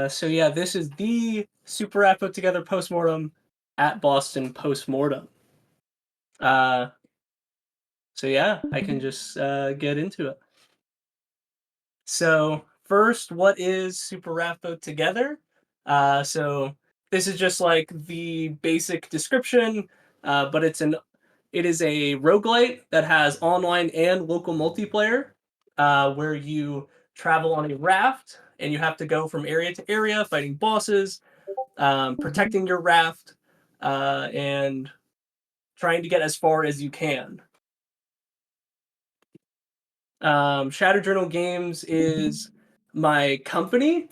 So yeah, this is the Super Raft Boat Together postmortem at Boston postmortem. Uh, so yeah, I can just get into it. So first, what is Super Raft Boat Together? So this is just like the basic description, but it is a roguelite that has online and local multiplayer, where you travel on a raft and you have to go from area to area fighting bosses, protecting your raft, and trying to get as far as you can. Shadow Journal Games is my company.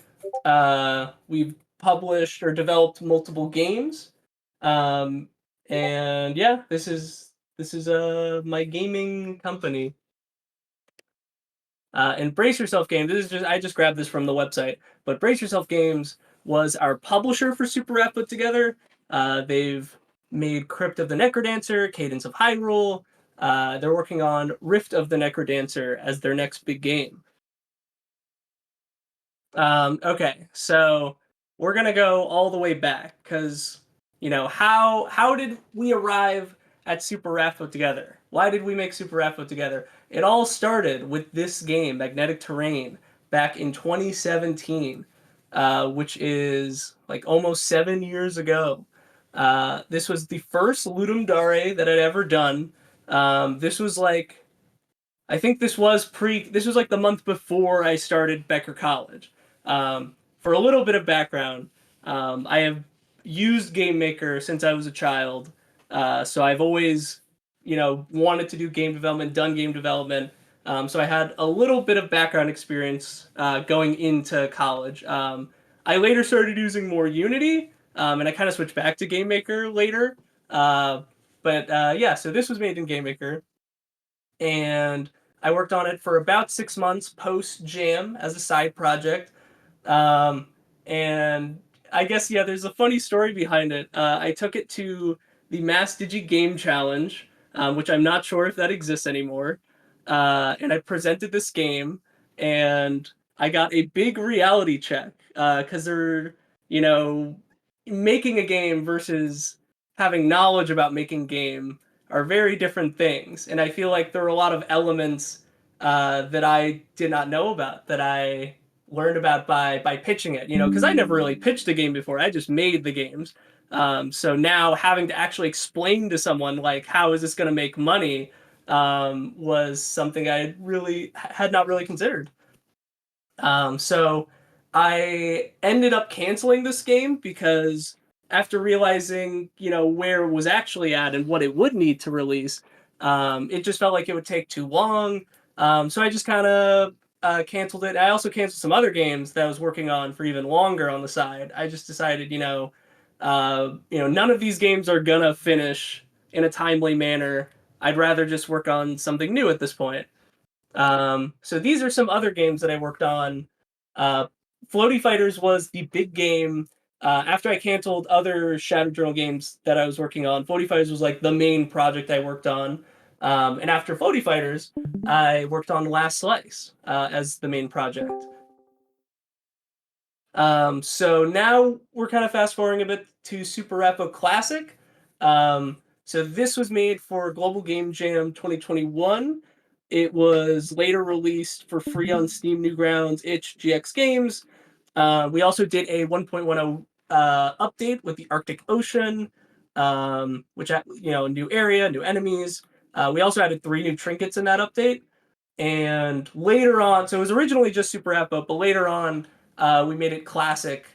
We've published or developed multiple games, um, and yeah, this is my gaming company. And Brace Yourself Games. This is just I just grabbed this from the website, but Brace Yourself Games was our publisher for Super Raft Put Together. They've made Crypt of the Necrodancer, Cadence of Hyrule. They're working on Rift of the Necrodancer as their next big game. Okay, so we're gonna go all the way back because how did we arrive at Super Raft Together? Why did we make Super Raft Together? It all started with this game, Magnetic Terrain, back in 2017, which is like almost 7 years ago. This was the first Ludum Dare that I'd ever done. This was like I think this was like the month before I started Becker College. For a little bit of background, I have used Game Maker since I was a child. So I've always, wanted to do game development, done game development. So I had a little bit of background experience going into college. I later started using more Unity, and I kind of switched back to Game Maker later. But yeah, so this was made in Game Maker, and I worked on it for about 6 months post Jam as a side project. Um, and I guess, yeah, there's a funny story behind it. I took it to the Mass Digi Game Challenge, which I'm not sure if that exists anymore. And I presented this game, and I got a big reality check because they're, you know, making a game versus having knowledge about making game are very different things. And I feel like there are a lot of elements that I did not know about that I learned about by pitching it. Because I never really pitched a game before. I just made the games. So now having to actually explain to someone like how is this going to make money was something I really had not really considered. So I ended up canceling this game because after realizing, where it was actually at and what it would need to release, it just felt like it would take too long. So I just kind of canceled it. I also canceled some other games that I was working on for even longer on the side. I just decided, none of these games are gonna finish in a timely manner. I'd rather just work on something new at this point. So these are some other games that I worked on. Uh, Floaty Fighters was the big game. After I canceled other Shadow Journal games that I was working on, Floaty Fighters was like the main project I worked on. And after Floaty Fighters, I worked on Last Slice as the main project. So now we're kind of fast forwarding a bit to Super Rapo Classic. So this was made for Global Game Jam 2021. It was later released for free on Steam, Newgrounds, Itch, GX Games. We also did a 1.10 update with the Arctic Ocean, which had, new area, new enemies. We also added 3 new trinkets in that update. And later on, so it was originally just Super Raft Boat, but later on, we made it classic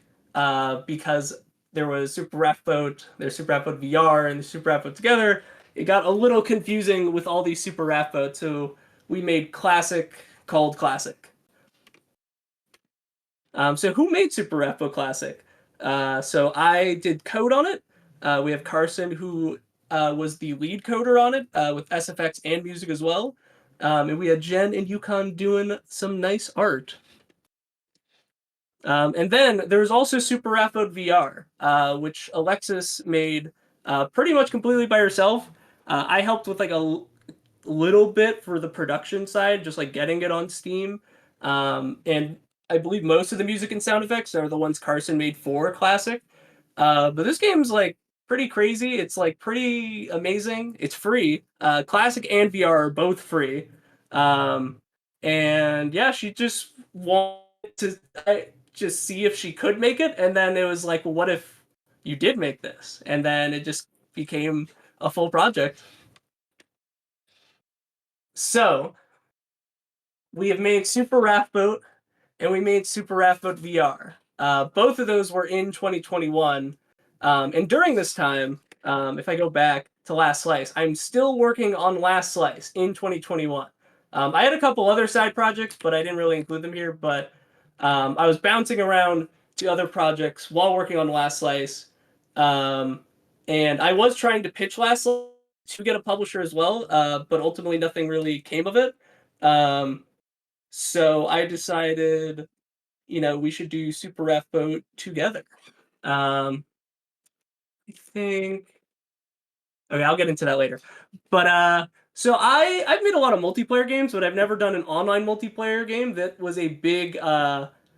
because there was Super Raft Boat, there's Super Raft Boat VR, and the Super Raft Boat Together. It got a little confusing with all these Super Raft Boats, so we made classic called classic. So who made Super Raft Boat Classic? So I did code on it. We have Carson, who was the lead coder on it with SFX and music as well. And we had Jen and Yukon doing some nice art. And then there's also Super Raft Boat VR, which Alexis made pretty much completely by herself. I helped with like little bit for the production side, just like getting it on Steam. And I believe most of the music and sound effects are the ones Carson made for Classic. But this game's like pretty crazy. It's like pretty amazing. It's free. Classic and VR are both free. Um, and yeah, she just wanted to just see if she could make it. And then it was like, well, what if you did make this? And then it just became a full project. So we have made Super Raft Boat and we made Super Raft Boat VR. Both of those were in 2021. And during this time, if I go back to Last Slice, I'm still working on Last Slice in 2021. I had a couple other side projects, but I didn't really include them here. But I was bouncing around to other projects while working on Last Slice. Um, and I was trying to pitch Last Slice to get a publisher as well, but ultimately nothing really came of it. Um, so I decided, we should do Super Raft Boat together. Um, I think. Okay, I'll get into that later. But so I've made a lot of multiplayer games, but I've never done an online multiplayer game. That was a big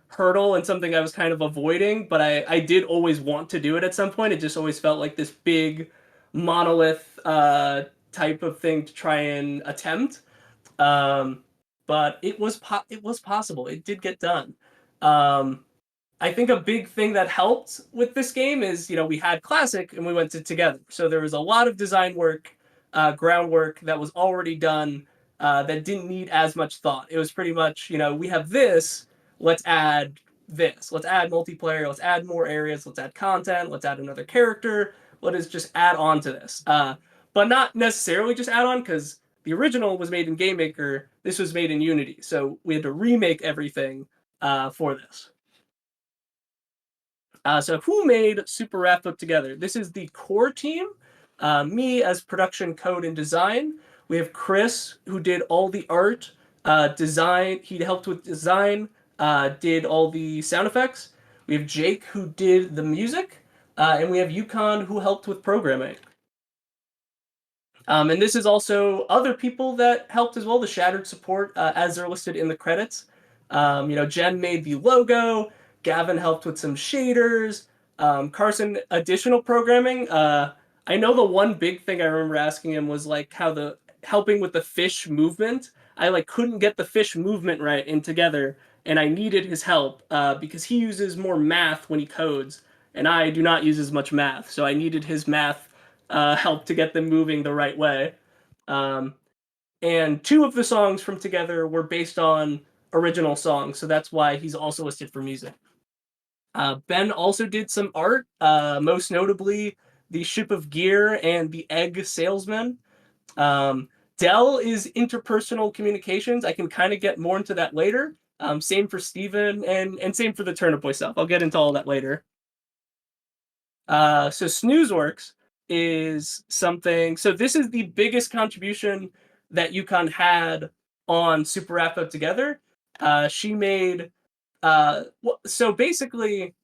hurdle and something I was kind of avoiding. But I did always want to do it at some point. It just always felt like this big monolith type of thing to try and attempt. Um, but it was possible. It did get done. Um, I think a big thing that helped with this game is, we had Classic and we went to together. So there was a lot of design work, groundwork that was already done that didn't need as much thought. It was pretty much, we have this, let's add this. Let's add multiplayer, let's add more areas, let's add content, let's add another character, let us just add on to this. But not necessarily just add on, because the original was made in Game Maker, this was made in Unity. So we had to remake everything for this. So who made Super Raft Boat together? This is the core team. Me as production, code, and design. We have Chris, who did all the art, design. He helped with design, did all the sound effects. We have Jake, who did the music, and we have Yukon, who helped with programming. And this is also other people that helped as well, the Shattered support, as they're listed in the credits. Jen made the logo, Gavin helped with some shaders, Carson, additional programming. I know the one big thing I remember asking him was like how the helping with the fish movement. I like couldn't get the fish movement right and together, and I needed his help because he uses more math when he codes, and I do not use as much math, so I needed his math help to get them moving the right way. Um, and two of the songs from Together were based on original songs, so that's why he's also listed for music. Ben also did some art, most notably the Ship of Gear and the Egg Salesman. Um, Dell is interpersonal communications. I can kind of get more into that later. Same for Steven and same for the Turnip Boy stuff. I'll get into all that later. So Snoozeworks is something. So this is the biggest contribution that Yukon had on Super Raft Boat Together. She made. So basically,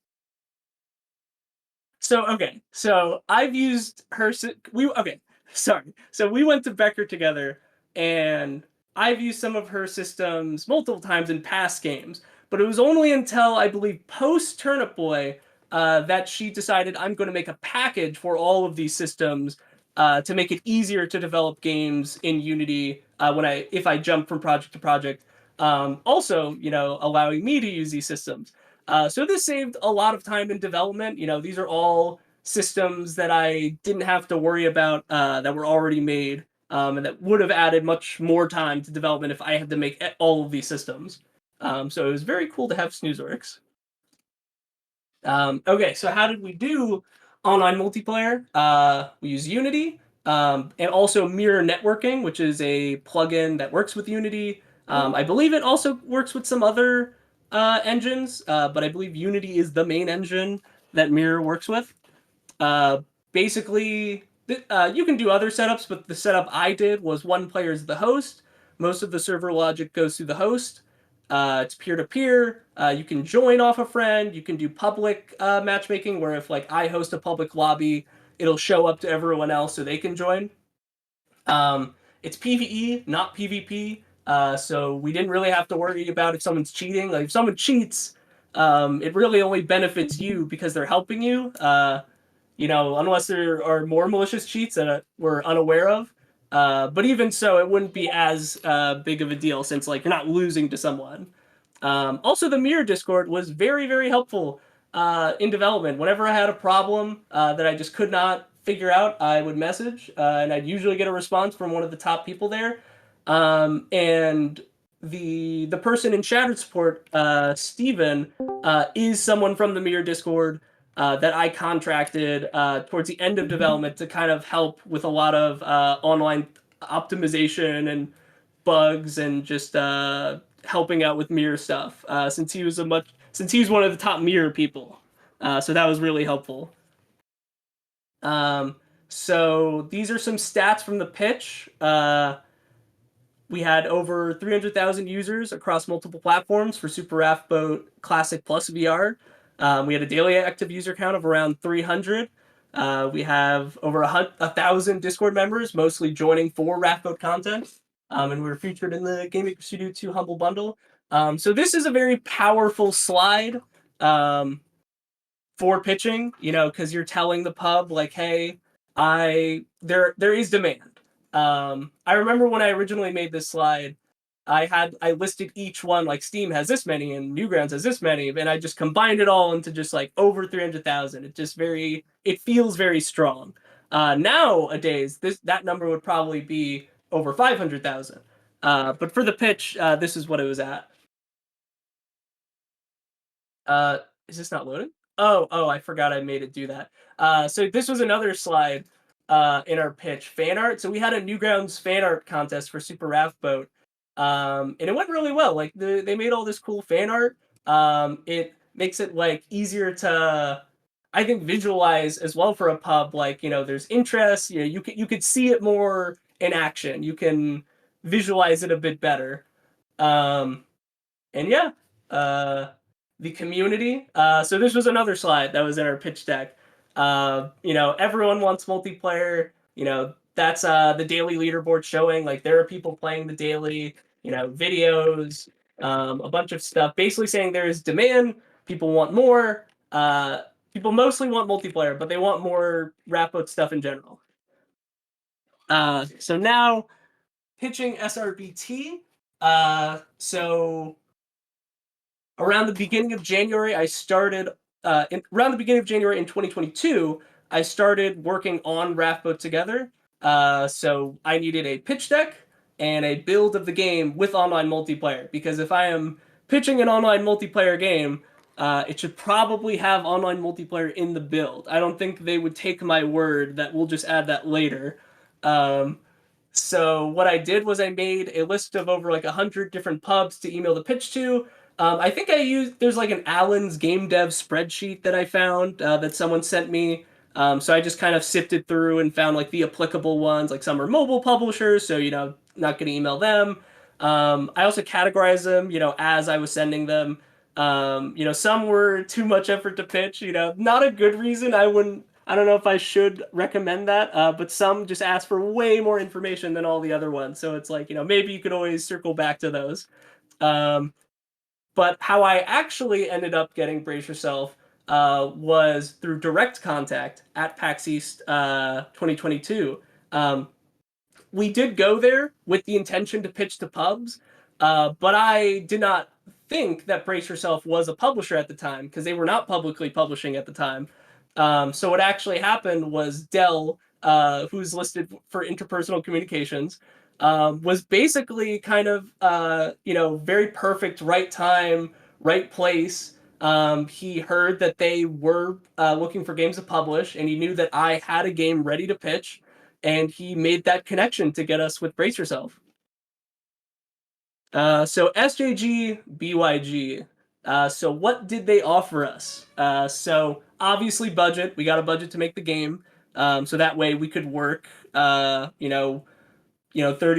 so I've used her. We okay. Sorry. So we went to Becker together, and I've used some of her systems multiple times in past games. But it was only until I believe post Turnip Boy that she decided I'm going to make a package for all of these systems to make it easier to develop games in Unity when if I jump from project to project. Also, allowing me to use these systems. So this saved a lot of time in development. These are all systems that I didn't have to worry about that were already made, and that would have added much more time to development if I had to make all of these systems. So it was very cool to have Snoozeworks. Okay, so how did we do online multiplayer? We use Unity and also Mirror Networking, which is a plugin that works with Unity. I believe it also works with some other engines, but I believe Unity is the main engine that Mirror works with. Uh, Basically, you can do other setups, but the setup I did was one player is the host. Most of the server logic goes through the host. It's peer to peer. You can join off a friend. You can do public matchmaking, where if like I host a public lobby, it'll show up to everyone else so they can join. It's PVE, not PvP. So we didn't really have to worry about if someone's cheating. Like if someone cheats, it really only benefits you because they're helping you. Unless there are more malicious cheats that we're unaware of. But even so, it wouldn't be as big of a deal since like you're not losing to someone. Also, the Mirror Discord was very, very helpful in development. Whenever I had a problem that I just could not figure out, I would message, and I'd usually get a response from one of the top people there. And the person in Shattered support, Steven, is someone from the Mirror Discord that I contracted towards the end of development to kind of help with a lot of online optimization and bugs and just helping out with mirror stuff. Since he was one of the top mirror people, so that was really helpful. Um, so these are some stats from the pitch. We had over 300,000 users across multiple platforms for Super Raft Boat Classic Plus VR. We had a daily active user count of around 300. We have over 1,000 Discord members, mostly joining for Raft Boat content. And we were featured in the Game Maker Studio 2 Humble Bundle. So this is a very powerful slide. For pitching, because you're telling the pub like, hey, there is demand. I remember when I originally made this slide, I listed each one like Steam has this many and Newgrounds has this many, and I just combined it all into just like over 300,000. It feels very strong. Nowadays, that number would probably be over 500,000. But for the pitch, this is what it was at. Uh, is this not loading? Oh, I forgot I made it do that. So this was another slide in our pitch, fan art. So we had a Newgrounds fan art contest for Super Raft Boat, and it went really well. Like they made all this cool fan art. It makes it like easier to, I think, visualize as well for a pub. Like there's interest. You could see it more in action. You can visualize it a bit better. Um, and yeah, uh, the community. So this was another slide that was in our pitch deck. Everyone wants multiplayer. That's the daily leaderboard showing. Like there are people playing the daily. Videos, a bunch of stuff, basically saying there is demand. People want more. People mostly want multiplayer, but they want more wrap up stuff in general. So now pitching SRBT. So around the beginning of January, around the beginning of January in 2022, I started working on Raft Boat together. So I needed a pitch deck and a build of the game with online multiplayer because if I am pitching an online multiplayer game, it should probably have online multiplayer in the build. I don't think they would take my word that we'll just add that later. Um, so what I did was I made a list of over like 100 different pubs to email the pitch to. I think there's like an Allen's game dev spreadsheet that I found that someone sent me. So I just kind of sifted through and found like the applicable ones. Like some are mobile publishers, so not going to email them. I also categorized them, as I was sending them. Some were too much effort to pitch. Not a good reason. I don't know if I should recommend that, but some just ask for way more information than all the other ones. So it's like, maybe you could always circle back to those. Um, but how I actually ended up getting Brace Yourself was through direct contact at PAX East 2022. Um, we did go there with the intention to pitch to pubs, but I did not think that Brace Yourself was a publisher at the time because they were not publicly publishing at the time. So what actually happened was Dell, who's listed for interpersonal communications, was basically kind of very perfect, right time, right place. He heard that they were looking for games to publish, and he knew that I had a game ready to pitch, and he made that connection to get us with Brace Yourself. So SJG BYG. So what did they offer us? So obviously budget. We got a budget to make the game. So that way we could work 30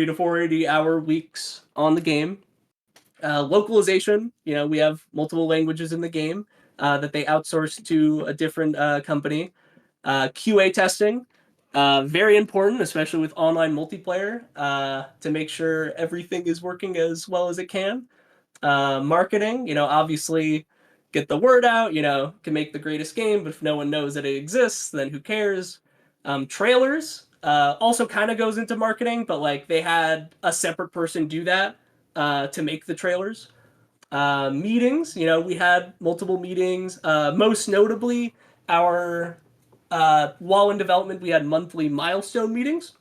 to 40 hour weeks on the game. Localization, we have multiple languages in the game that they outsource to a different company. QA testing. Very important, especially with online multiplayer, to make sure everything is working as well as it can. Marketing, obviously get the word out, can make the greatest game, but if no one knows that it exists, then who cares? Trailers also kind of goes into marketing, but like they had a separate person do that to make the trailers. Meetings, we had multiple meetings. Most notably, our while in development, we had monthly milestone meetings.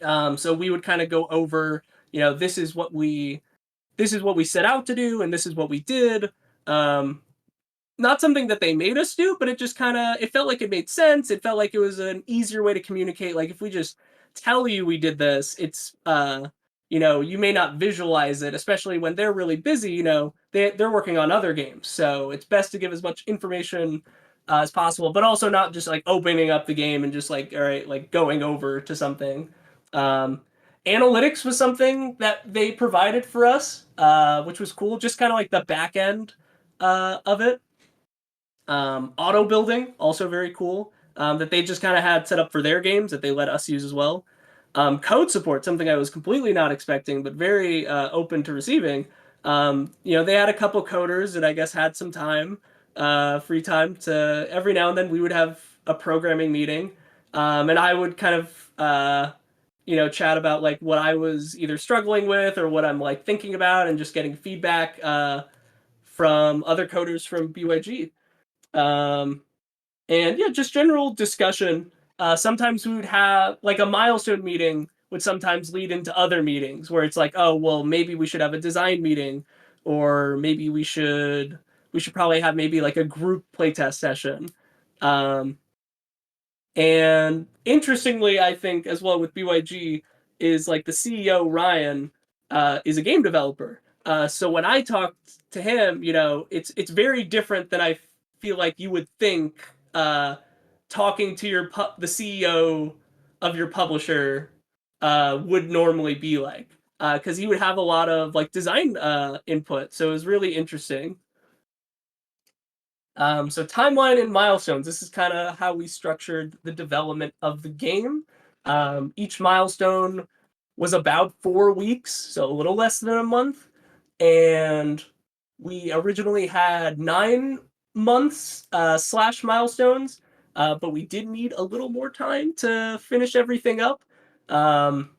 So we would kind of go over, this is what we set out to do, and this is what we did. Um, Not something that they made us do, but it just kind of it felt like it made sense. It felt like it was an easier way to communicate. Like if we just tell you we did this, it's you may not visualize it, especially when they're really busy. They're working on other games, so it's best to give as much information as possible, but also not just like opening up the game and just like all right, like going over to something. Um, Analytics was something that they provided for us, which was cool. Just kind of like the back end of it. Auto building, also very cool. That they just kind of had set up for their games that they let us use as well. Code support, something I was completely not expecting, but very open to receiving. They had a couple coders that I guess had some time, free time to every now and then we would have a programming meeting, and I would kind of chat about like what I was either struggling with or what I'm like thinking about, and just getting feedback from other coders from BYG. Um, and yeah, just general discussion. Sometimes we would have like a milestone meeting would sometimes lead into other meetings where it's like, oh well, maybe we should have a design meeting, or maybe we should probably have maybe like a group playtest session. Um, and interestingly, I think as well with BYG is like the CEO Ryan is a game developer. So when I talked to him, it's very different than I feel like you would think talking to the CEO of your publisher would normally be like, because he would have a lot of like design input. So it was really interesting. So timeline and milestones. This is kind of how we structured the development of the game. Each milestone was about 4 weeks, so a little less than a month. And we originally had 9 months slash milestones, but we did need a little more time to finish everything up. Um,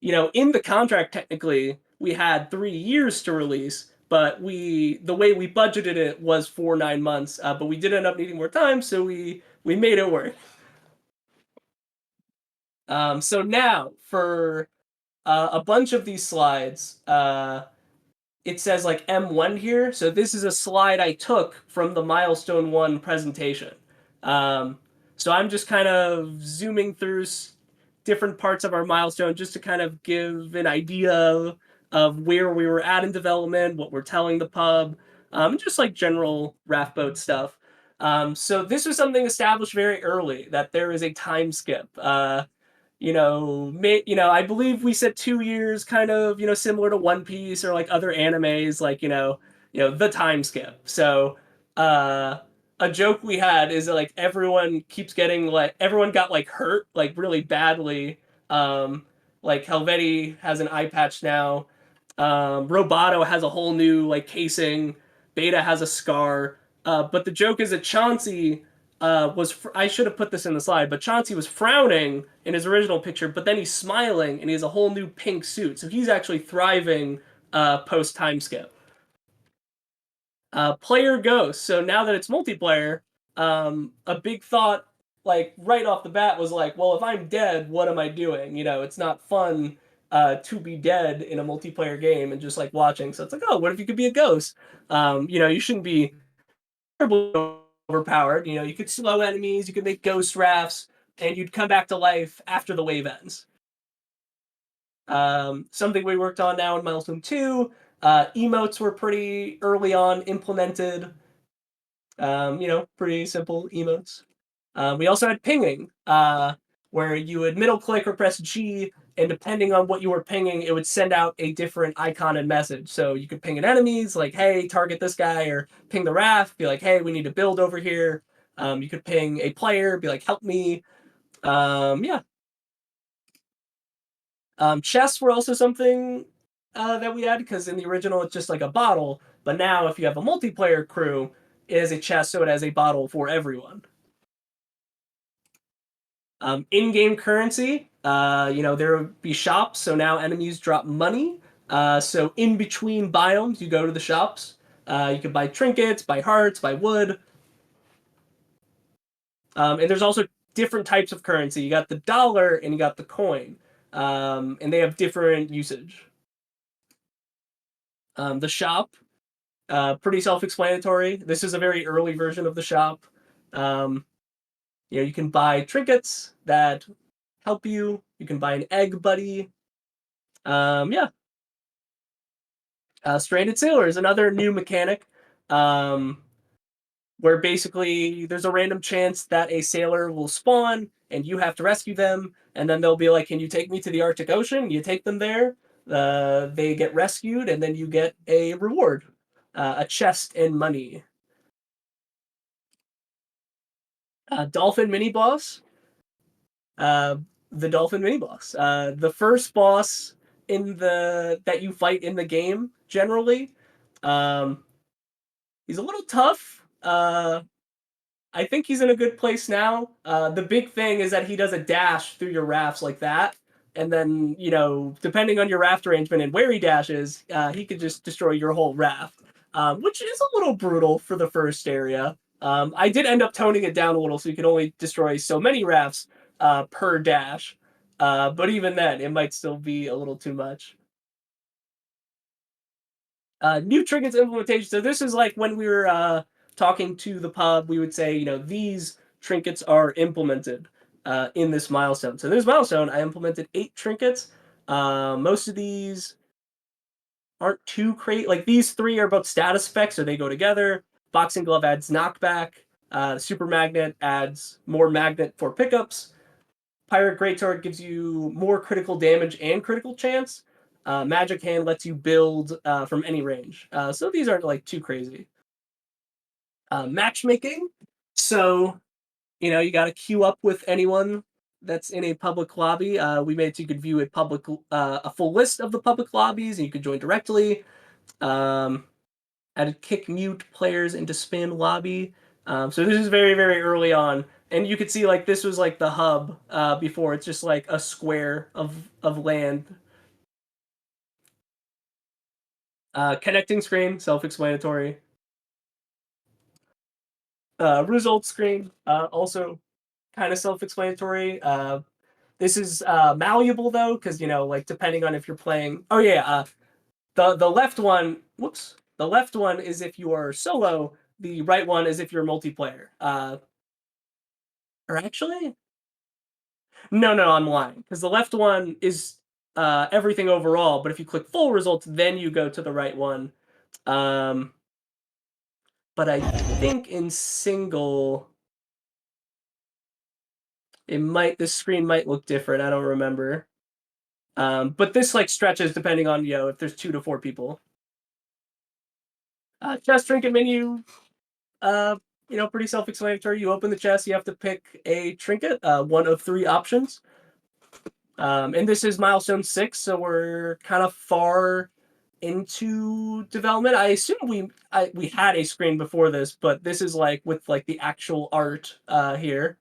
in the contract, technically, we had 3 years to release, but the way we budgeted it was for 9 months. But we did end up needing more time, so we made it work. So now for a bunch of these slides, it says like M1 here. So this is a slide I took from the Milestone 1 presentation. Um, so I'm just kind of zooming through different parts of our milestone just to kind of give an idea of where we were at in development, what we're telling the pub, just like general raft boat stuff. So this was something established very early that there is a time skip. I believe we said 2 years, kind of, similar to One Piece or like other animes, like the time skip. So, uh, a joke we had is that like everyone got like hurt like really badly. Like Helvetii has an eye patch now. Roboto has a whole new like casing. Beta has a scar. But the joke is that Chauncey I should have put this in the slide, but Chauncey was frowning in his original picture, but then he's smiling and he has a whole new pink suit, so he's actually thriving post time skip. Player ghost. So now that it's multiplayer, a big thought, like right off the bat, was like, well, if I'm dead, what am I doing? It's not fun to be dead in a multiplayer game and just like watching. So it's like, oh, what if you could be a ghost? You shouldn't be terribly overpowered. You could slow enemies, you could make ghost rafts, and you'd come back to life after the wave ends. Something we worked on now in Milestone 2. Emotes were pretty early on implemented. Pretty simple emotes. We also had pinging, where you would middle click or press G, and depending on what you were pinging, it would send out a different icon and message. So you could ping at enemies, like, hey, target this guy, or ping the raft, be like, hey, we need to build over here. You could ping a player, be like, help me. Yeah. Chests were also something that we had because in the original it's just like a bottle, but now if you have a multiplayer crew, it is a chest, so it has a bottle for everyone. In-game currency, there would be shops, so now enemies drop money. So in between biomes, you go to the shops. You can buy trinkets, buy hearts, buy wood. And there's also different types of currency. You got the dollar and you got the coin, and they have different usage. The shop, pretty self-explanatory. This is a very early version of the shop. Um, you can buy trinkets that help you. You can buy an egg buddy. Yeah, Stranded Sailor is another new mechanic, um, where basically there's a random chance that a sailor will spawn and you have to rescue them, and then they'll be like, "Can you take me to the Arctic Ocean?" You take them there. They get rescued, and then you get a reward, a chest and money. Dolphin mini boss. Uh, the dolphin mini boss. The first boss in the that you fight in the game generally. Um, he's a little tough. I think he's in a good place now. The big thing is that he does a dash through your rafts like that. And then, depending on your raft arrangement and where he dashes, he could just destroy your whole raft, which is a little brutal for the first area. I did end up toning it down a little so you can only destroy so many rafts per dash. But even then, it might still be a little too much. New trinkets implementation. So this is like when we were talking to the pub, we would say, these trinkets are implemented in this milestone. So this milestone, I implemented 8 trinkets. Most of these aren't too crazy. Like these 3 are about status specs, so they go together. Boxing glove adds knockback. Super magnet adds more magnet for pickups. Pirate Greatsword gives you more critical damage and critical chance. Magic Hand lets you build from any range. So these aren't like too crazy. Matchmaking. So, you got to queue up with anyone that's in a public lobby. We made it so you could view a full list of the public lobbies and you could join directly. Um, Added kick mute players into spin lobby. So this is very, very early on. And you could see like this was like the hub before. It's just like a square of land. Connecting screen, self-explanatory. Result screen, also kind of self-explanatory. This is malleable though, because like depending on if you're playing. Oh yeah, the left one. Whoops. The left one is if you are solo. The right one is if you're multiplayer. Or actually, no, I'm lying because the left one is everything overall. But if you click full results, then you go to the right one. Um, but I think in single, this screen might look different. I don't remember. But this like stretches depending on if there's 2 to 4 people. Chest trinket menu. Uh, pretty self-explanatory. You open the chest, you have to pick a trinket. One of 3 options. And this is milestone 6, so we're kind of far into development. I assume we had a screen before this, but this is like with like the actual art here.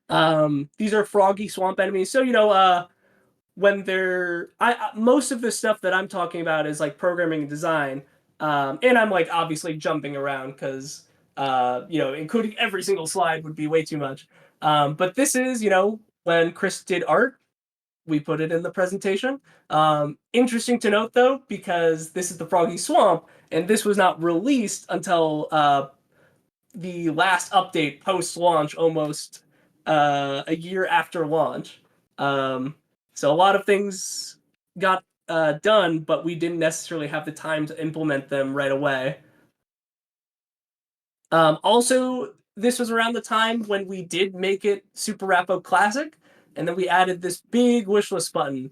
These are froggy swamp enemies. So when they're most of the stuff that I'm talking about is like programming and design. And I'm like obviously jumping around because including every single slide would be way too much. But this is when Chris did art, we put it in the presentation. Interesting to note though, because this is the Froggy Swamp, and this was not released until the last update post launch, almost a year after launch. Um, so a lot of things got done, but we didn't necessarily have the time to implement them right away. Also, this was around the time when we did make it Super Raft Boat Classic, and then we added this big wishlist button.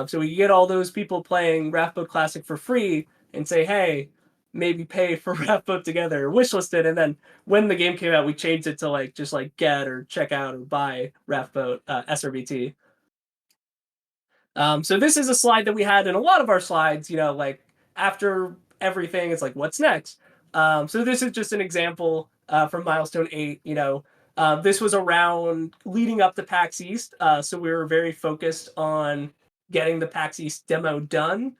So we get all those people playing Raft Boat Classic for free and say, hey, maybe pay for Raft Boat Together, wishlisted, and then when the game came out, we changed it to like just like get or check out or buy Raft Boat SRBT. So this is a slide that we had in a lot of our slides. You know, like after everything, it's like what's next. So this is just an example from milestone 8. You know, this was around leading up to PAX East, so we were very focused on getting the PAX East demo done.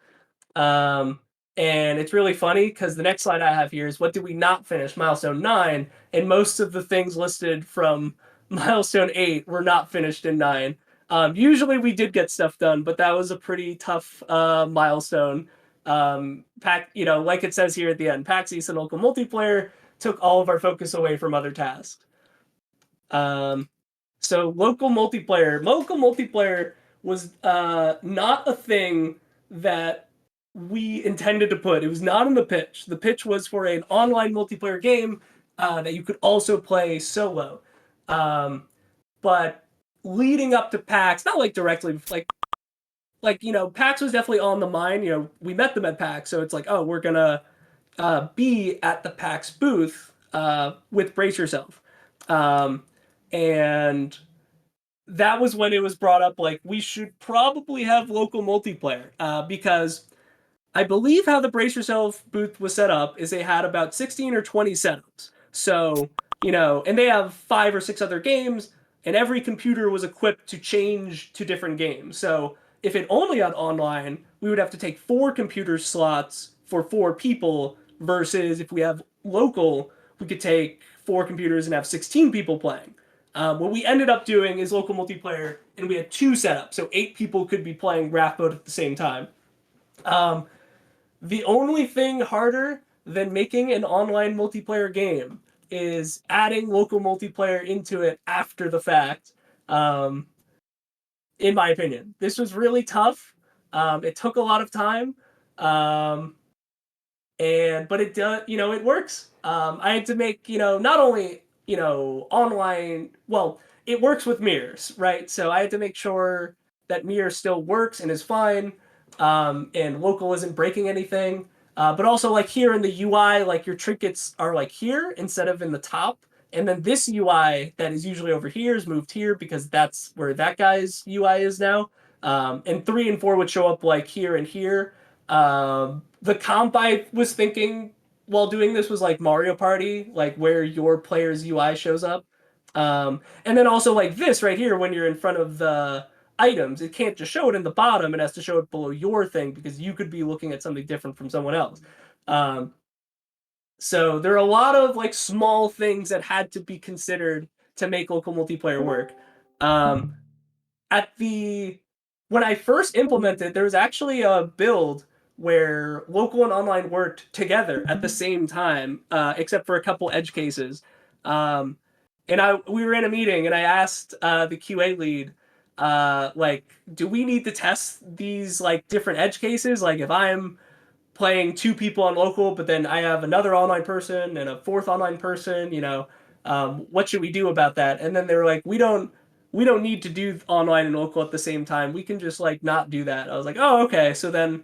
Um, and it's really funny because the next slide I have here is what did we not finish? Milestone 9. And most of the things listed from milestone 8 were not finished in 9. Usually we did get stuff done, but that was a pretty tough milestone. You know, like it says here at the end, PAX East and local multiplayer took all of our focus away from other tasks. Um, so local multiplayer was not a thing that we intended to put. It was not in the pitch. The pitch was for an online multiplayer game that you could also play solo. Um, but leading up to PAX, not like directly, like you know, PAX was definitely on the mind. You know, we met them at PAX, so it's like, oh, we're gonna be at the PAX booth with Brace Yourself. Um, and that was when it was brought up like we should probably have local multiplayer because I believe how the Brace Yourself booth was set up is they had about 16 or 20 setups. So, you know, and they have 5 or 6 other games, and every computer was equipped to change to different games. So if it only had online, we would have to take 4 computer slots for 4 people, versus if we have local, we could take 4 computers and have 16 people playing. What we ended up doing is local multiplayer, and we had 2 setups, so 8 people could be playing Raft Boat at the same time. Um, the only thing harder than making an online multiplayer game is adding local multiplayer into it after the fact. Um, in my opinion, this was really tough. It took a lot of time. Um, and but it does, you know, it works. I had to make, you know, not only, you know, online, well, it works with mirrors, right? So I had to make sure that mirror still works and is fine, and local isn't breaking anything. But also like here in the UI, like your trinkets are like here instead of in the top, and then this UI that is usually over here is moved here because that's where that guy's UI is now. And 3 and 4 would show up like here and here. The comp I was thinking while doing this was like Mario Party, like where your player's UI shows up. And then also like this right here, when you're in front of the items, it can't just show it in the bottom. It has to show it below your thing because you could be looking at something different from someone else. Um, so there are a lot of like small things that had to be considered to make local multiplayer work. Um, at the When I first implemented, there was actually a build where local and online worked together at the same time, except for a couple edge cases. Um, and we were in a meeting, and I asked the QA lead, like, do we need to test these like different edge cases? Like, if I'm playing 2 people on local, but then I have another online person and a fourth online person, you know, what should we do about that? And then they were like, we don't need to do online and local at the same time. We can just like not do that. I was like, oh, okay. So then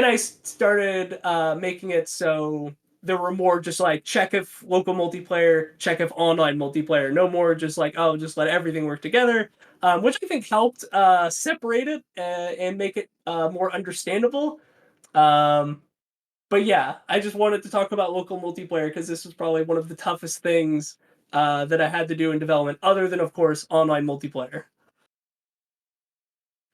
I started making it so there were more just like check if local multiplayer, check if online multiplayer. No more just like, oh, just let everything work together, which I think helped separate it and make it more understandable. Um, but yeah, I just wanted to talk about local multiplayer because this was probably one of the toughest things that I had to do in development, other than, of course, online multiplayer.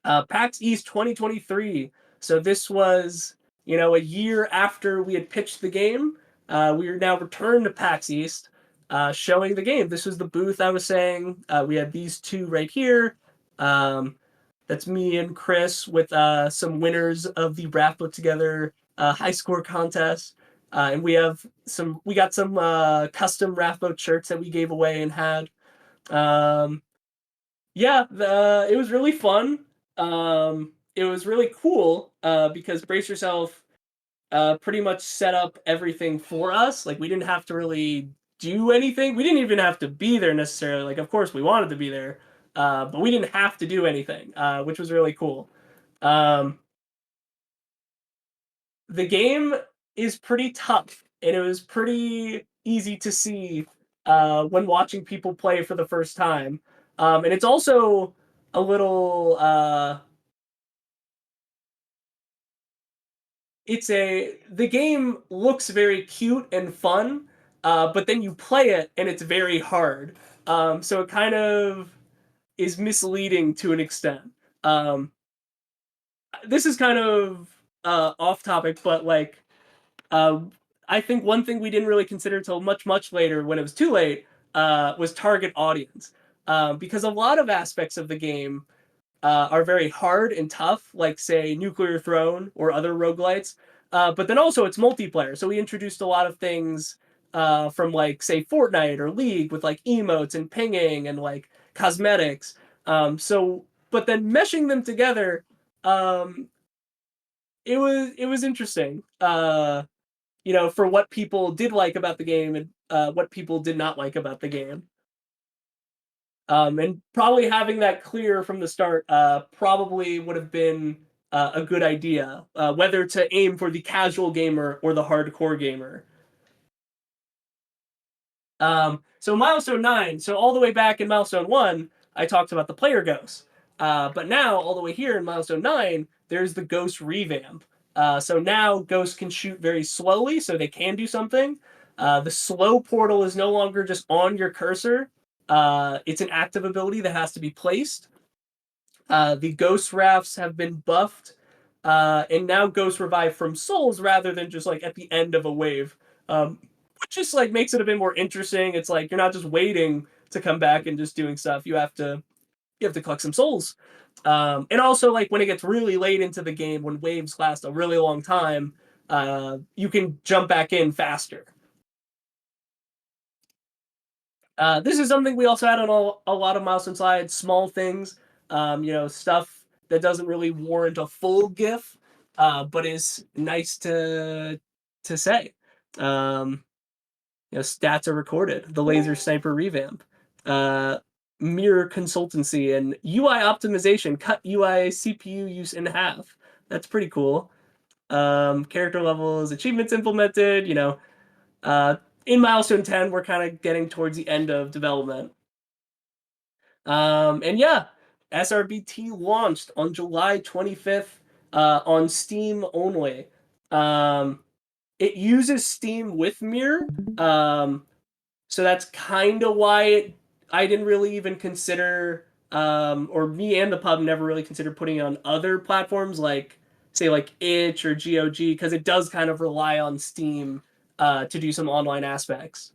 PAX East 2023. So this was, you know, a year after we had pitched the game. We are now returned to PAX East, showing the game. This was the booth I was saying. We had these 2 right here. Um, that's me and Chris with some winners of the Raft Boat Together high score contest. And we got some custom Raft Boat shirts that we gave away and had. Um, yeah, it was really fun. It was really cool because Brace Yourself pretty much set up everything for us. Like we didn't have to really do anything. We didn't even have to be there necessarily. Like of course we wanted to be there, but we didn't have to do anything, which was really cool. Um, the game is pretty tough, and it was pretty easy to see when watching people play for the first time. And it's also a little it's a the game looks very cute and fun, but then you play it and it's very hard. So it kind of is misleading to an extent. Um, this is kind of off topic, but like uh, I think one thing we didn't really consider till much later when it was too late was target audience, because a lot of aspects of the game are very hard and tough, like say Nuclear Throne or other roguelites. But then also it's multiplayer, so we introduced a lot of things from like say Fortnite or League with like emotes and pinging and like cosmetics. But then meshing them together, um, it was interesting. For what people did like about the game and what people did not like about the game. And probably having that clear from the start probably would have been a good idea, whether to aim for the casual gamer or the hardcore gamer. So milestone 9. So all the way back in milestone 1, I talked about the player ghosts. But now all the way here in milestone 9, there's the ghost revamp. So now ghosts can shoot very slowly, so they can do something. The slow portal is no longer just on your cursor. It's an active ability that has to be placed. The ghost rafts have been buffed, and now ghosts revive from souls rather than just like at the end of a wave, which just like makes it a bit more interesting. It's like you're not just waiting to come back and just doing stuff. You have to collect some souls, and also like when it gets really late into the game, when waves last a really long time, you can jump back in faster. This is something we also had on a lot of milestone slides, small things, stuff that doesn't really warrant a full GIF, but is nice to say. Um, Stats are recorded. The laser sniper revamp, uh, mirror consultancy, and UI optimization cut UI CPU use in half. That's pretty cool. Character levels, achievements implemented. Uh, in milestone 10, we're kind of getting towards the end of development. And yeah, SRBT launched on July 25th on Steam only. Um, it uses Steam with Mirror, um, so that's kind of why I didn't really even consider, or me and the pub never really considered putting it on other platforms like, say, like Itch or GOG, because it does kind of rely on Steam to do some online aspects.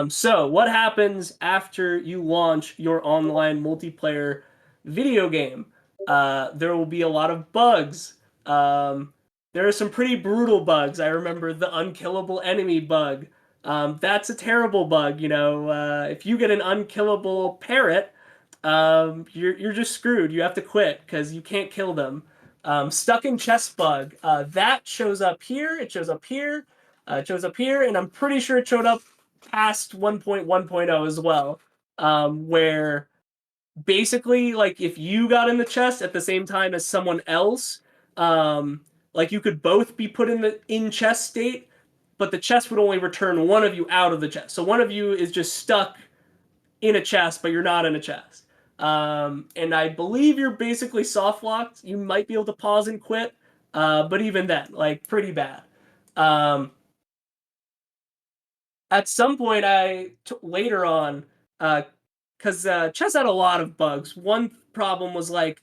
So, what happens after you launch your online multiplayer video game? There will be a lot of bugs. Um, there are some pretty brutal bugs. I remember the unkillable enemy bug. That's a terrible bug. If you get an unkillable parrot, you're just screwed. You have to quit because you can't kill them. Stuck in chest bug. That shows up here. It shows up here. It shows up here, and I'm pretty sure it showed up past 1.1.0 as well, where basically like if you got in the chest at the same time as someone else, like you could both be put in the in chest state, but the chest would only return one of you out of the chest. So one of you is just stuck in a chest, but you're not in a chest. And I believe you're basically soft locked. You might be able to pause and quit, but even then, like pretty bad. Um, at some point later on, because chess had a lot of bugs. One problem was like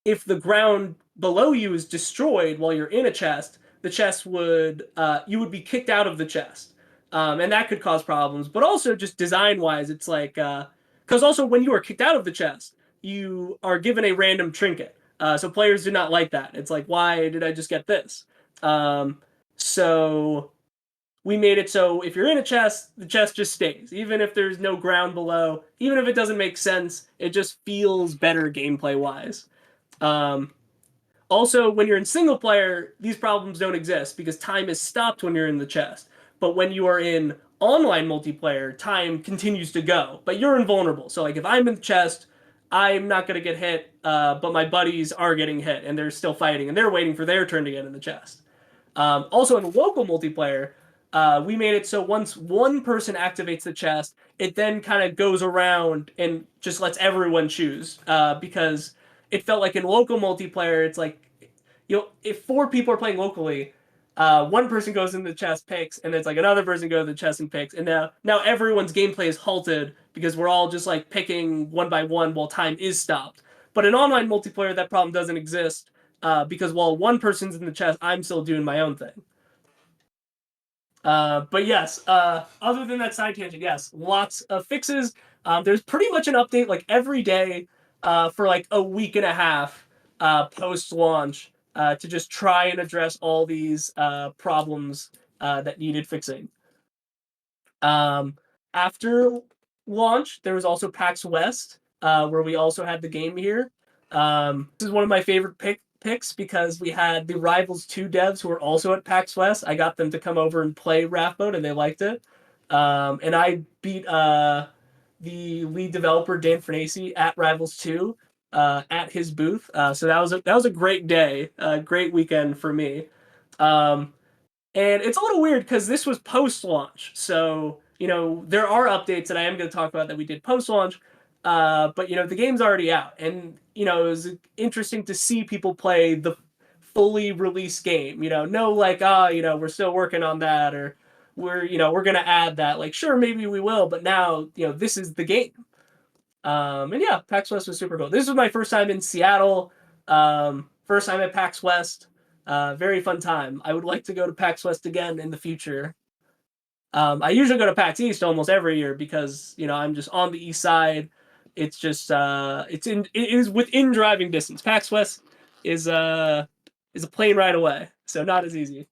if the ground below you is destroyed while you're in a chest, the chest would you would be kicked out of the chest, and that could cause problems. But also just design wise, it's like because also when you are kicked out of the chest, you are given a random trinket. So players do not like that. It's like, why did I just get this? So we made it so if you're in a chest, the chest just stays, even if there's no ground below, even if it doesn't make sense. It just feels better gameplay wise. Um, Also, when you're in single player, these problems don't exist because time is stopped when you're in the chest. But when you are in online multiplayer, time continues to go, but you're invulnerable. So, like, if I'm in the chest, I'm not going to get hit, but my buddies are getting hit and they're still fighting and they're waiting for their turn to get in the chest. Also, in local multiplayer, we made it so once one person activates the chest, it then kind of goes around and just lets everyone choose. Because it felt like in local multiplayer, it's like, if four people are playing locally, one person goes in the chest, picks, and it's like another person goes in the chest and picks, and now everyone's gameplay is halted because we're all just like picking one by one while time is stopped. But in online multiplayer, that problem doesn't exist, because while one person's in the chest, I'm still doing my own thing. But yes, other than that side tangent, yes, lots of fixes. There's pretty much an update like every day, for like a week and a half, post launch, to just try and address all these problems that needed fixing. Um, After launch, there was also PAX West, where we also had the game here. This is one of my favorite picks because we had the Rivals 2 devs who were also at PAX West. I got them to come over and play Raft Boat, and they liked it. And I beat the lead developer Dan Fernacci at Rivals 2, at his booth. So that was a great day, a great weekend for me. Um, and it's a little weird because this was post launch. So, there are updates that I am going to talk about that we did post launch. But, the game's already out. And, it was interesting to see people play the fully released game. No, like, we're still working on that, or we're going to add that. Like, sure, maybe we will. But now, this is the game. And yeah, PAX West was super cool. This was my first time in Seattle. First time at PAX West. Very fun time. I would like to go to PAX West again in the future. I usually go to PAX East almost every year because I'm just on the east side. It's just it is within driving distance. PAX West is is a plane ride away, so not as easy.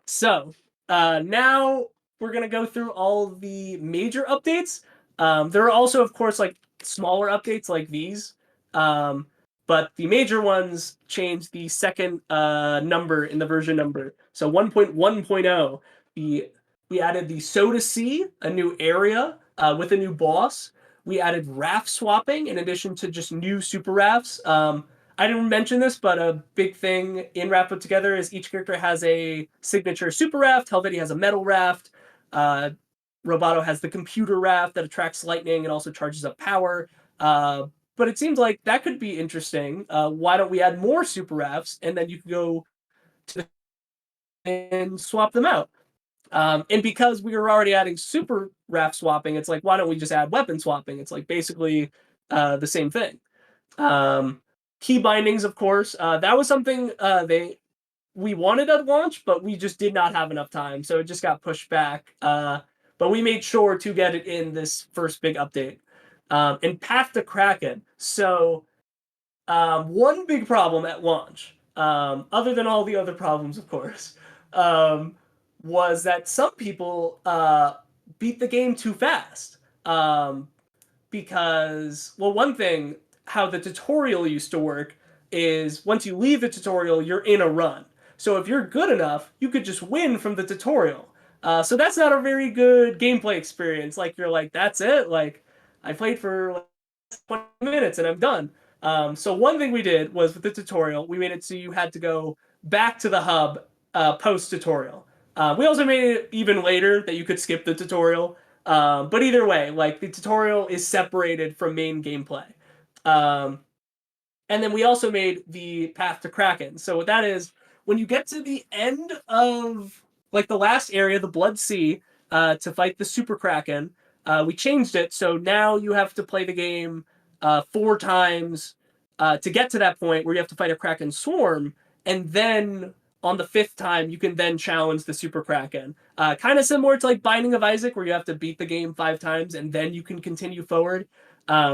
So now we're gonna go through all the major updates. There are also, of course, like smaller updates like these, um, but the major ones change the second number in the version number. So 1.1.0, the we added the Soda Sea, a new area with a new boss. We added raft swapping in addition to just new super rafts. I didn't mention this, but a big thing in Raft Put Together is each character has a signature super raft. Helvetii has a metal raft. Uh, Roboto has the computer raft that attracts lightning and also charges up power. But it seems like that could be interesting. Why don't we add more super rafts and then you can go to and swap them out? And because we were already adding super raft swapping, it's like, why don't we just add weapon swapping? It's like basically the same thing. Um, Key bindings, of course, that was something we wanted at launch, but we just did not have enough time, so it just got pushed back. But we made sure to get it in this first big update. And Path to Kraken. So one big problem at launch, other than all the other problems, of course, um, was that some people beat the game too fast. Because, well, one thing, how the tutorial used to work is once you leave the tutorial, you're in a run. So if you're good enough, you could just win from the tutorial. So that's not a very good gameplay experience. Like, you're like, that's it. Like, I played for like 20 minutes and I'm done. So one thing we did was with the tutorial, we made it so you had to go back to the hub post tutorial. We also made it even later that you could skip the tutorial. But either way, like the tutorial is separated from main gameplay. Um, and then we also made the path to Kraken. So what that is, when you get to the end of like the last area, the Blood Sea, to fight the Super Kraken, we changed it. So now you have to play the game 4 times to get to that point where you have to fight a Kraken swarm, and then on the 5th time you can then challenge the Super Kraken. Kind of similar to like Binding of Isaac, where you have to beat the game 5 times and then you can continue forward.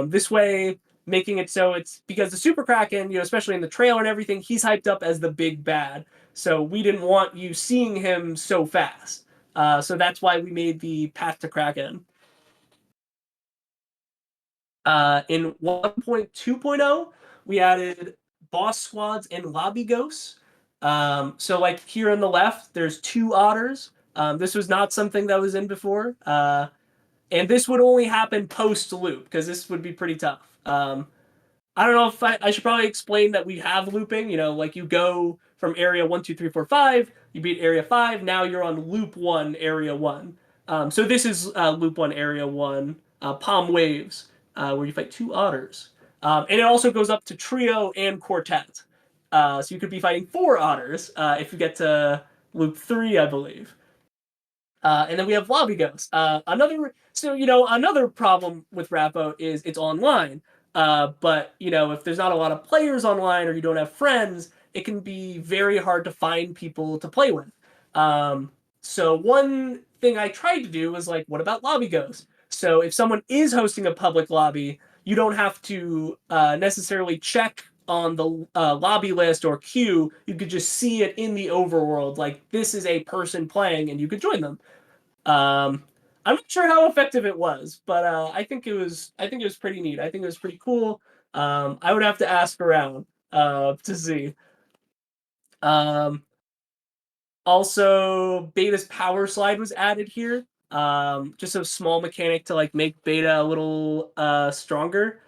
This way, making it so it's because the Super Kraken, especially in the trailer and everything, he's hyped up as the big bad. So we didn't want you seeing him so fast. So that's why we made the Path to Kraken. In 1.2.0, we added boss squads and lobby ghosts. So like here on the left, there's 2 otters. This was not something that was in before. And this would only happen post loop because this would be pretty tough. I don't know if I should probably explain that we have looping. You know, like you go from area 1, 2, 3, 4, 5, you beat area 5. Now you're on loop 1, area 1. So this is loop 1, area 1, Palm Waves, where you fight 2 otters. And it also goes up to trio and quartet. So you could be fighting 4 otters if you get to loop 3, I believe. And then we have Lobby Ghost. Another problem with Raft Boat is it's online. But if there's not a lot of players online or you don't have friends, it can be very hard to find people to play with. Um, so one thing I tried to do was like, what about Lobby Ghost? So if someone is hosting a public lobby, you don't have to necessarily check on the lobby list or queue. You could just see it in the overworld, like this is a person playing, and you could join them. I'm not sure how effective it was, but I think it was pretty neat. I think it was pretty cool. I would have to ask around to see. Um, Also, Beta's power slide was added here. Just a small mechanic to like make Beta a little stronger.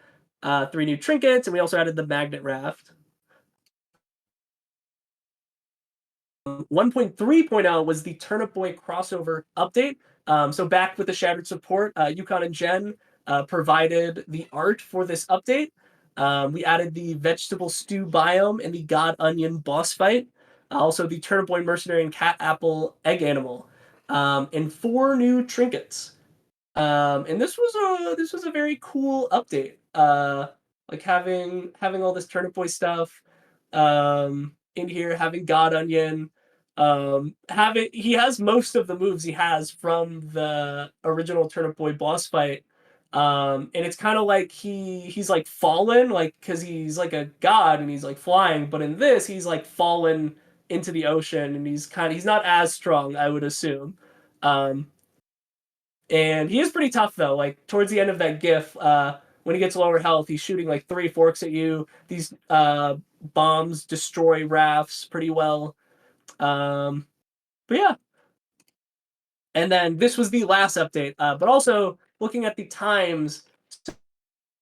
3 new trinkets, and we also added the magnet raft. 1.3.0 was the Turnip Boy crossover update. So back with the Shattered support, Yukon and Jen provided the art for this update. We added the vegetable stew biome and the God Onion boss fight. Also the Turnip Boy mercenary and cat apple egg animal. And 4 new trinkets. And this was a very cool update. Like having all this Turnip Boy stuff in here, having God Onion, having he has most of the moves he has from the original Turnip Boy boss fight. And it's kind of like he's like fallen, like because he's like a god and he's like flying, but in this he's like fallen into the ocean and he's not as strong, I would assume. Um, and he is pretty tough though. Like towards the end of that GIF, when he gets lower health, he's shooting like 3 forks at you. These bombs destroy rafts pretty well. Um, but yeah, and then this was the last update. But also looking at the times,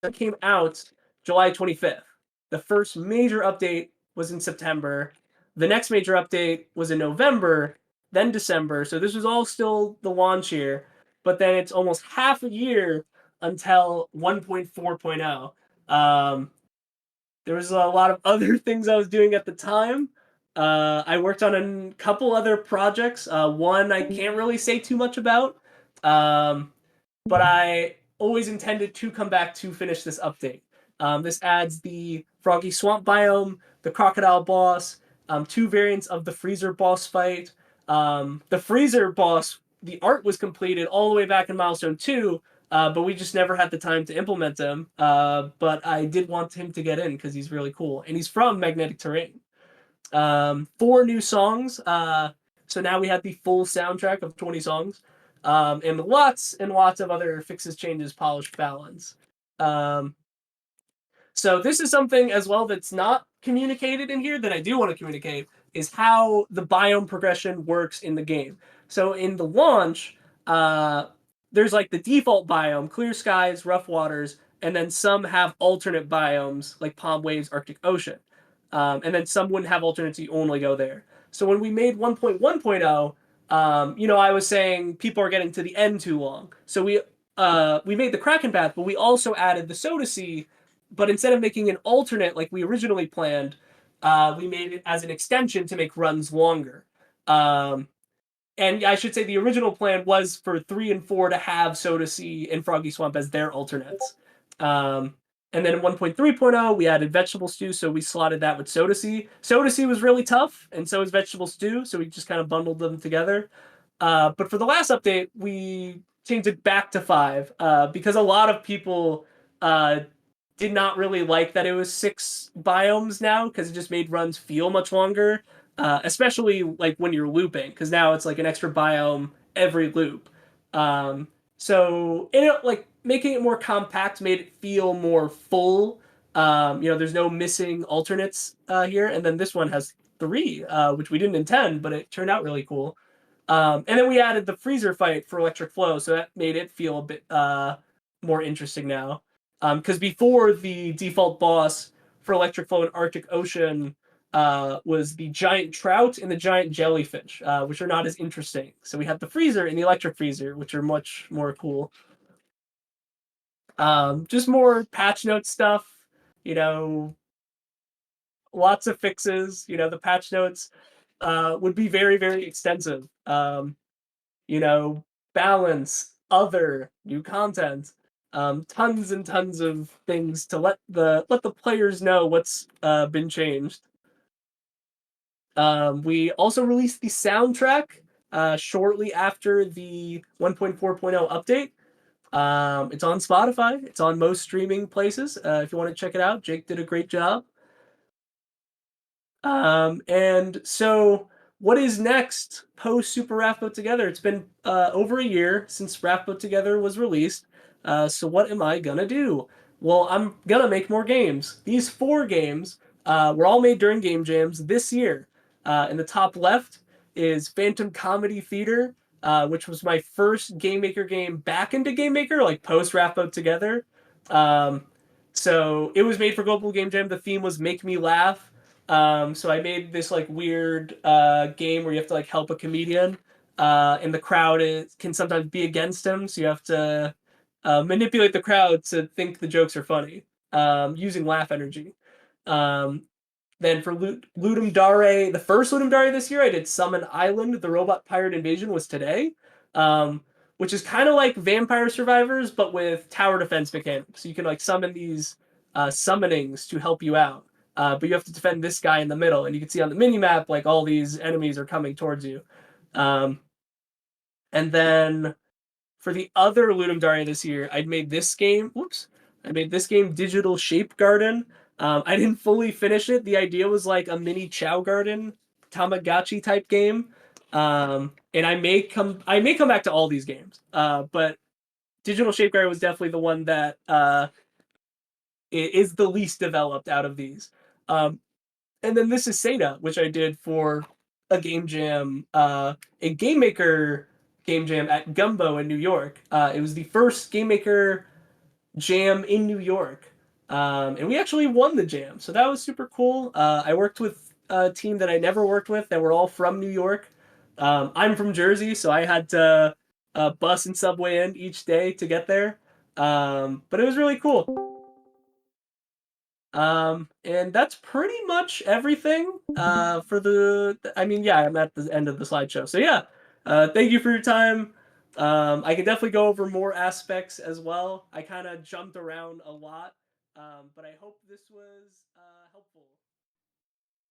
that came out July 25th. The first major update was in September. The next major update was in November, then December. So this was all still the launch year, but then it's almost half a year until 1.4.0. There was a lot of other things I was doing at the time. I worked on a couple other projects. One I can't really say too much about. Um, but I always intended to come back to finish this update. This adds the Froggy Swamp biome, the Crocodile boss, 2 variants of the Freezer boss fight. The Freezer boss, the art was completed all the way back in Milestone 2, but we just never had the time to implement them. But I did want him to get in because he's really cool. And he's from Magnetic Terrain. 4 new songs. So now we have the full soundtrack of 20 songs, and lots of other fixes, changes, polished balance. Um, so this is something as well that's not communicated in here that I do want to communicate is how the biome progression works in the game. So in the launch, uh, there's like the default biome, clear skies, rough waters, and then some have alternate biomes like Palm Waves, Arctic Ocean. And then some wouldn't have alternates, you only go there. So when we made 1.1.0, I was saying people are getting to the end too long. So we made the Kraken Path, but we also added the Soda Sea, but instead of making an alternate like we originally planned, we made it as an extension to make runs longer. Um, and I should say the original plan was for 3 and 4 to have Soda Sea and Froggy Swamp as their alternates. Um, and then in 1.3.0, we added Vegetable Stew, so we slotted that with Soda Sea. Soda Sea was really tough, and so is Vegetable Stew, so we just kind of bundled them together. But for the last update, we changed it back to 5 because a lot of people uh, did not really like that it was 6 biomes now because it just made runs feel much longer, especially like when you're looping because now it's like an extra biome every loop. So like making it more compact made it feel more full. There's no missing alternates here, and then this one has 3, which we didn't intend, but it turned out really cool. And then we added the freezer fight for electric flow, so that made it feel a bit more interesting now. Because before the default boss for Electric Flow and Arctic Ocean was the giant trout and the giant jellyfish, which are not as interesting. So we have the freezer and the electric freezer, which are much more cool. Just more patch note stuff, you know, lots of fixes. The patch notes would be very, very extensive. You know, balance, other, new content, tons and tons of things to let the players know what's been changed. We also released the soundtrack shortly after the 1.4.0 update. It's on Spotify. It's on most streaming places. If you want to check it out, Jake did a great job. And so what is next post Super Raft Boat Together? It's been over a year since Raft Boat Together was released. So what am I gonna do? Well, I'm gonna make more games. These four games were all made during game jams this year. In the top left is Phantom Comedy Theater, which was my first Game Maker game back into Game Maker, like post Raft Boat Together. Um, so it was made for Global Game Jam. The theme was Make Me Laugh. So I made this like weird game where you have to like help a comedian, and the crowd can sometimes be against him, so you have to manipulate the crowd to think the jokes are funny, using laugh energy. Um, then for Ludum Dare, the first Ludum Dare this year, I did Summon Island. The Robot Pirate Invasion was today, um, which is kind of like Vampire Survivors, but with tower defense mechanics. So you can like summon these summonings to help you out. But you have to defend this guy in the middle, and you can see on the mini map like all these enemies are coming towards you. Um, and then for the other Ludum Dare this year, I'd made this game. Whoops, I made this game Digital Shape Garden. I didn't fully finish it. The idea was like a mini Chow Garden Tamagotchi type game. And I may come back to all these games. But Digital Shape Garden was definitely the one that is the least developed out of these. Um, and then this is Seda, which I did for a game jam, a game maker game jam at Gumbo in New York. It was the first game maker jam in New York, and we actually won the jam, so that was super cool. I worked with a team that I never worked with that were all from New York. I'm from Jersey, so I had to bus and subway in each day to get there. But it was really cool. And that's pretty much everything for I mean, yeah, I'm at the end of the slideshow. So yeah, thank you for your time. I can definitely go over more aspects as well. I kind of jumped around a lot, but I hope this was helpful.